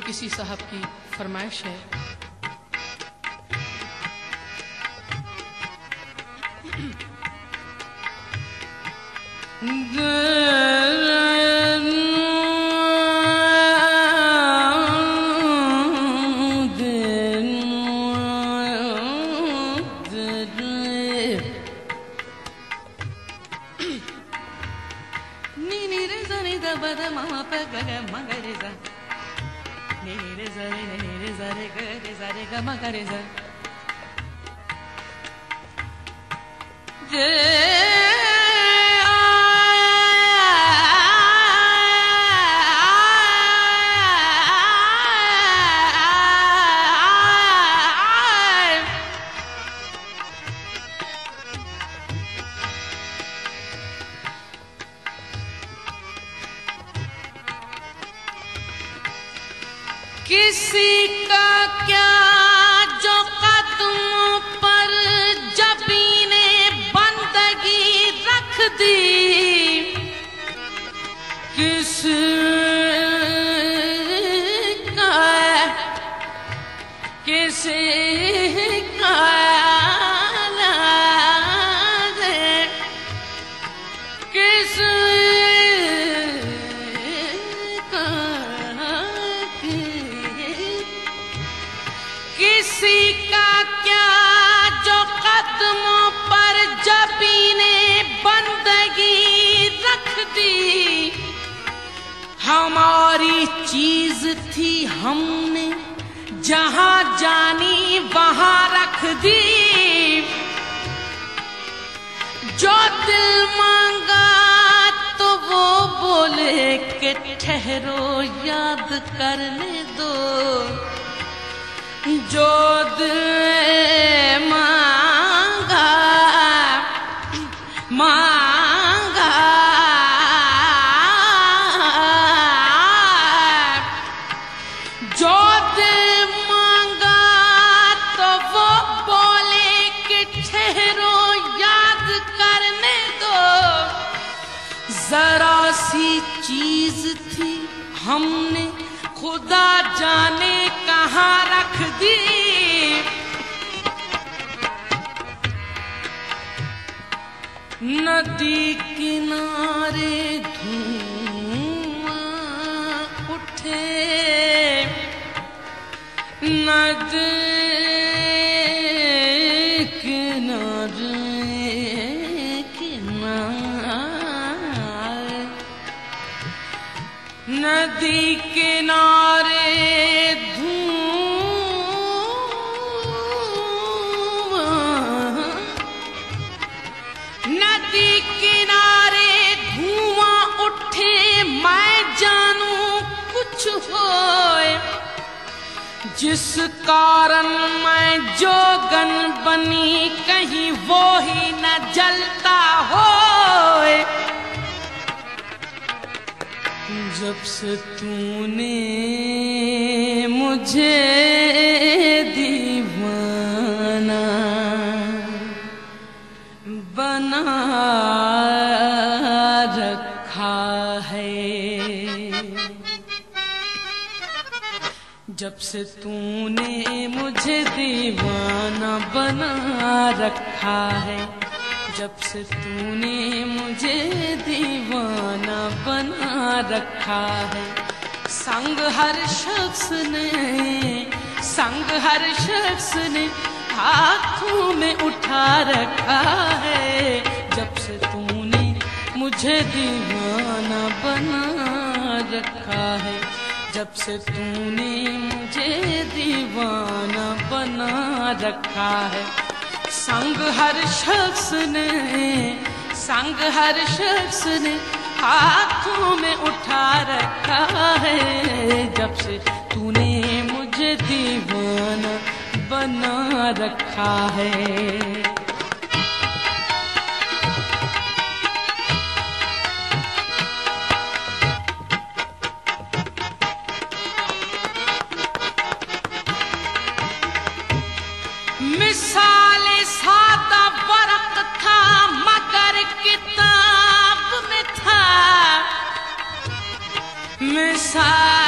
किसी साहब की फरमाइश है। किसी का क्या जो कदमों पर जबी ने बंदगी रख दी, किसी का किसी का क्या जो कदमों पर जबी ने बंदगी रख दी, हमारी चीज थी हमने जहां जानी वहां रख दी। जो दिल मांगा तो वो बोले कि ठहरो याद करने दो, जो दिल मांगा जो दिल मांगा तो वो बोले कि ठहरो याद करने दो। जरा सी चीज थी हमने खुदा जाने कहाँ रख दी। नदी किनारे धुआं उठे, नदी किनारे नदी किनारे नदी किनारे धुआं उठे, मैं जानूं कुछ होए जिस कारण मैं जोगन बनी, कहीं वो ही न जलता होए। जब से तूने मुझे दीवाना बना रखा है, जब से तूने मुझे दीवाना बना रखा है, जब से तूने मुझे दीवाना बना रखा है। संग हर शख्स ने हाथों में उठा रखा है, जब से तूने मुझे दीवाना बना रखा है, जब से तूने मुझे दीवाना बना रखा है। संग हर शख्स ने हाथों में उठा रखा है, जब से तूने मुझे दीवाना बना रखा है। मिसाले सादा बरक था मगर किताब में था, मिसाले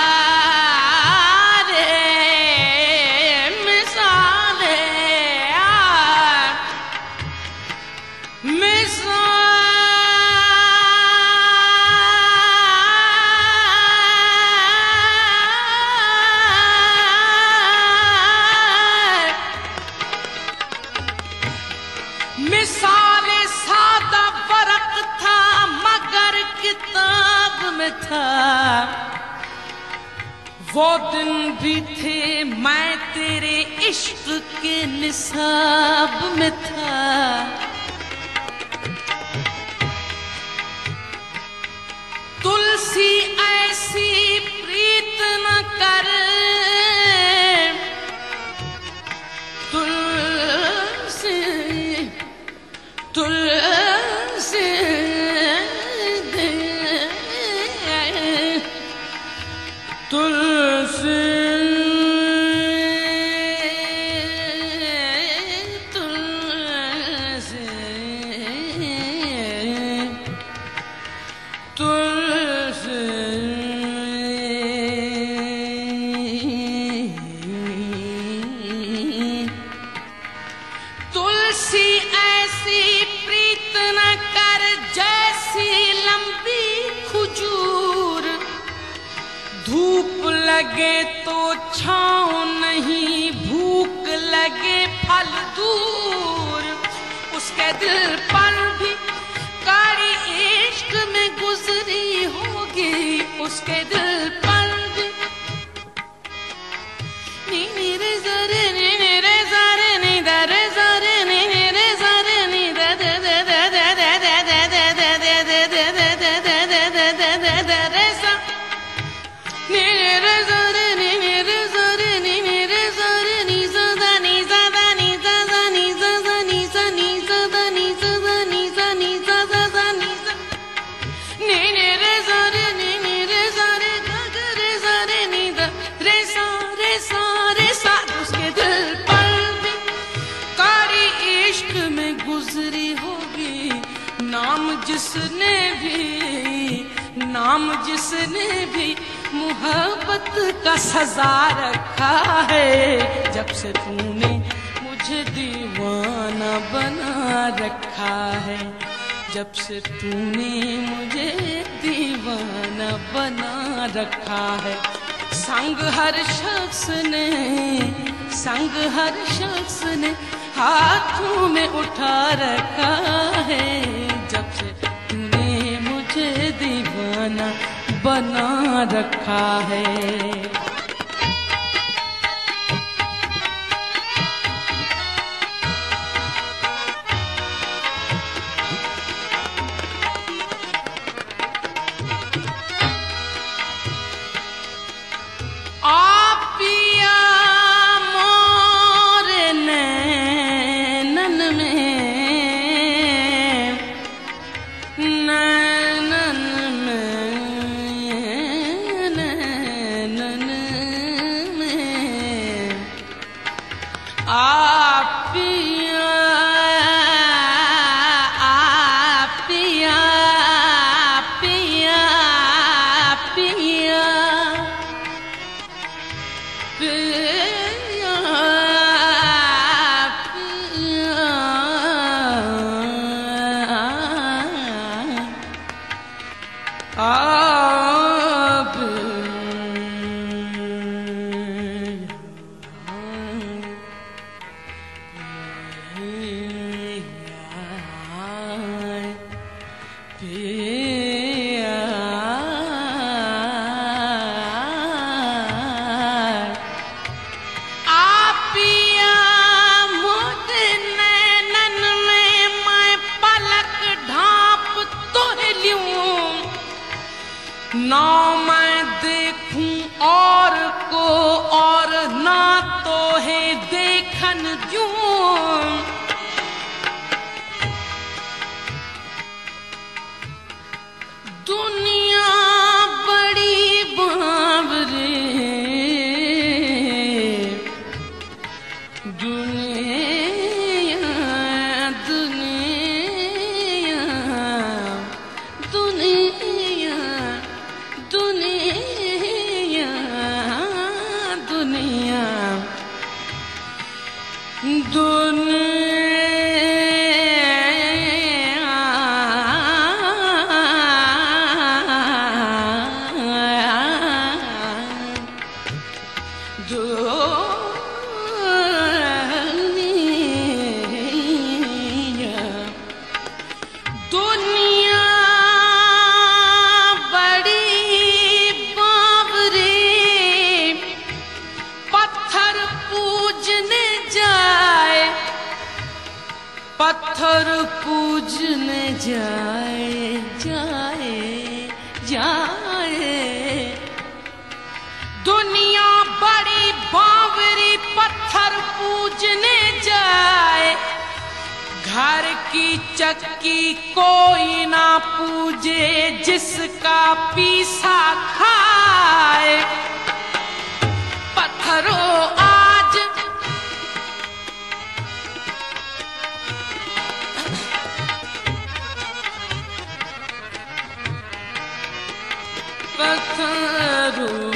वो दिन भी थे मैं तेरे इश्क के निसाब में था, तुलसी ऐसी प्रीत न कर, तुलसी तुलसी तुलसी तुलसी ऐसी प्रीत न कर जैसी लंबी खजूर, धूप लगे तो छाँव नहीं, भूख लगे फल दूर। उसके दिल पर भी कारी इश्क में गुजरी होगी, उसके दिल पर भी नी रे जरे नी रे जरे नी रे जरे नी रे जरे नी रे दे दे दे दे दे दे दे दे दे दे दे दे दे दे दे दे दे दे दे रे सा नी रे जरे नी रे जरे नी रे जरे नी ज़दा नी ज़दा नी ज़दा नी ज़दा नी ज़दा नी ज़दा नी ज़दा नी ज़दा नी ज़दा नी नी रे जरे नी रे जरे ग रे जरे नी द रे सा रे सा रे सा। उसके दिल पर भी कारी इश्क में गुजरी होगी, नाम जिसने भी मोहब्बत का सजा रखा है। जब से तूने मुझे दीवाना बना रखा है, जब से तूने मुझे दीवाना बना रखा है। संग हर शख्स ने हाथों में उठा रखा है, जब से तूने मुझे दीवाना बना रखा है। जाए जाए जाए। दुनिया बड़ी बावरी पत्थर पूजने जाए, घर की चक्की कोई ना पूजे जिसका पीसा खाए। पत्थरों आज पत्थरों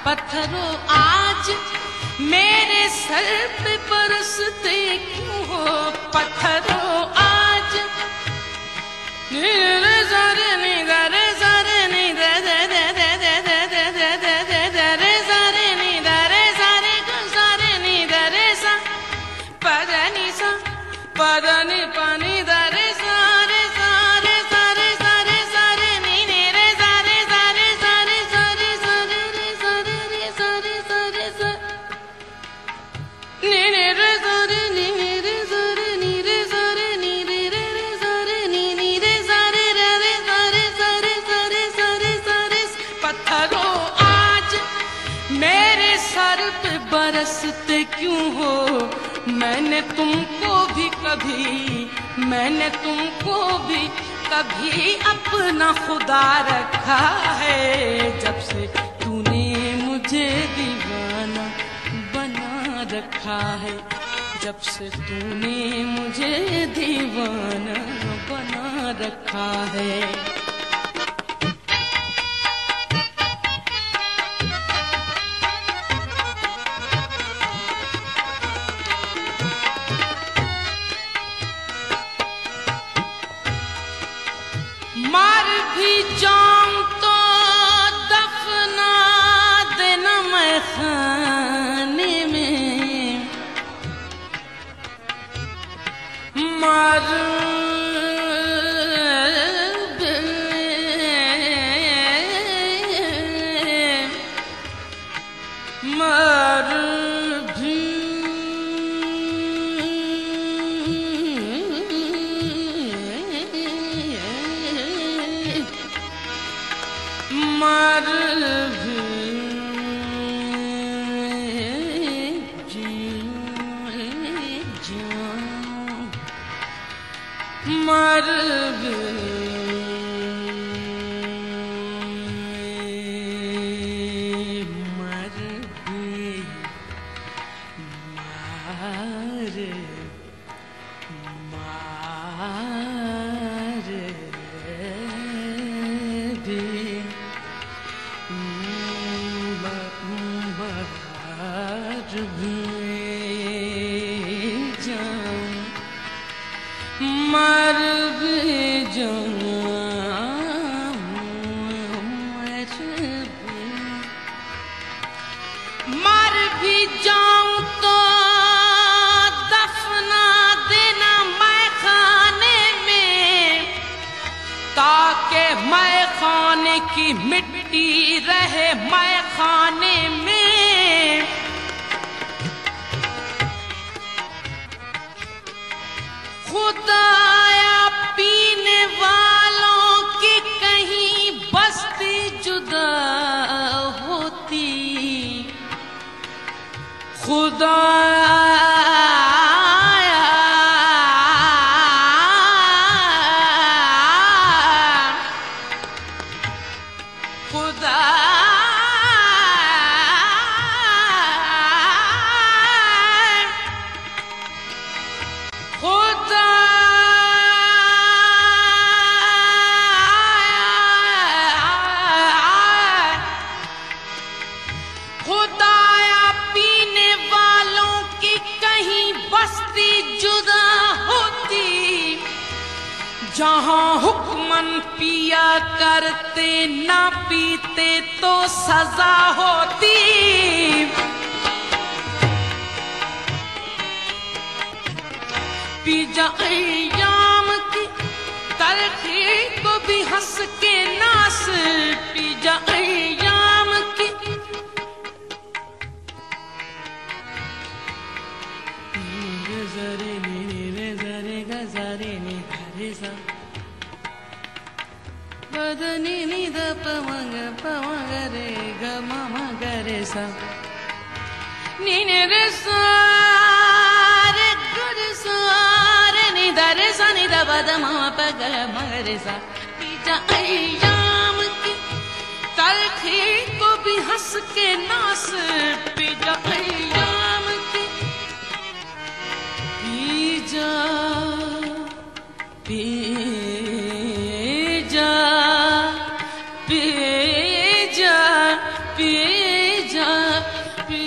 पत्थरों आज मेरे सर पे बरसते क्यों हो। पत्थरों आज रे सारे नी रे सारे नी रे रे रे रे रे रे रे रे रे रे सारे नी रे सारे को सारे नी रे सा पदनी सा पदनी पानी रे सारे सारे सारे सारे सारे नी रे सारे सारे सारे सारे सारे रे सारे रे सारे सारे सा नी रे सारे नी रे सारे नी रे सारे नी रे रे सारे नी रे सारे रे सारे सारे सारे सारे सारे। पत्थरों आज मेरे सर पे बरसते क्यों हो। मैंने तुमको भी कभी अपना खुदा रखा है। जब से तूने मुझे दीवाना बना रखा है, जब से तूने मुझे दीवाना बना रखा है। मर भी जाऊं तो दफना देना मैं खाने में। मर मर मर मर भी जाऊं मर भी जाऊं तो दफना देना मैं खाने में, ताकि मैं खाने की मिट्टी रहे मैं खाने में। खुदाया पीने वालों की कहीं बस्ती जुदा होती। खुदाया खुदा मस्ती जुदा होती, जहां हुक्मन पिया करते ना पीते तो सजा होती। पी जा अय्याम की तलखी को भी हंस के नास, पी जा अय्याम की रे रे रे गजरे नि हरे सा बदनी नि द पमग रे ग मम गरे सा नि रे सा रे गुर सा रे नि द रे सा नि द बद म प ग म रे सा। पी जा अय्याम की तलखी को भी हंस के नास, पी जा अय्याम की पी जा पी जा पी जा पी जा पी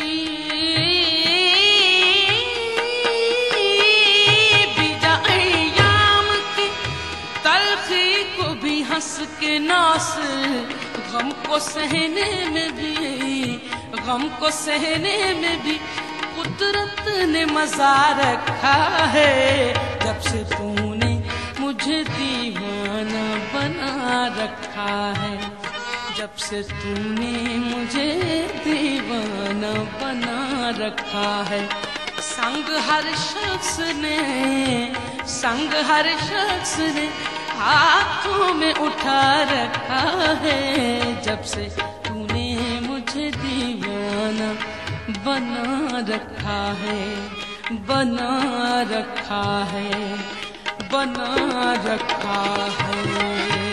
जा अय्याम की तलखी को भी हंस के नास। गम को सहने में भी, गम को सहने में भी कुदरत ने मजा रखा है। जब से तूने मुझे दीवाना बना रखा है, जब से तूने मुझे दीवाना बना रखा है। संग हर शख्स ने, संग हर शख्स ने हाथों में उठा रखा है। जब से तूने मुझे दीवाना बना रखा है, बना रखा है, बना रखा है।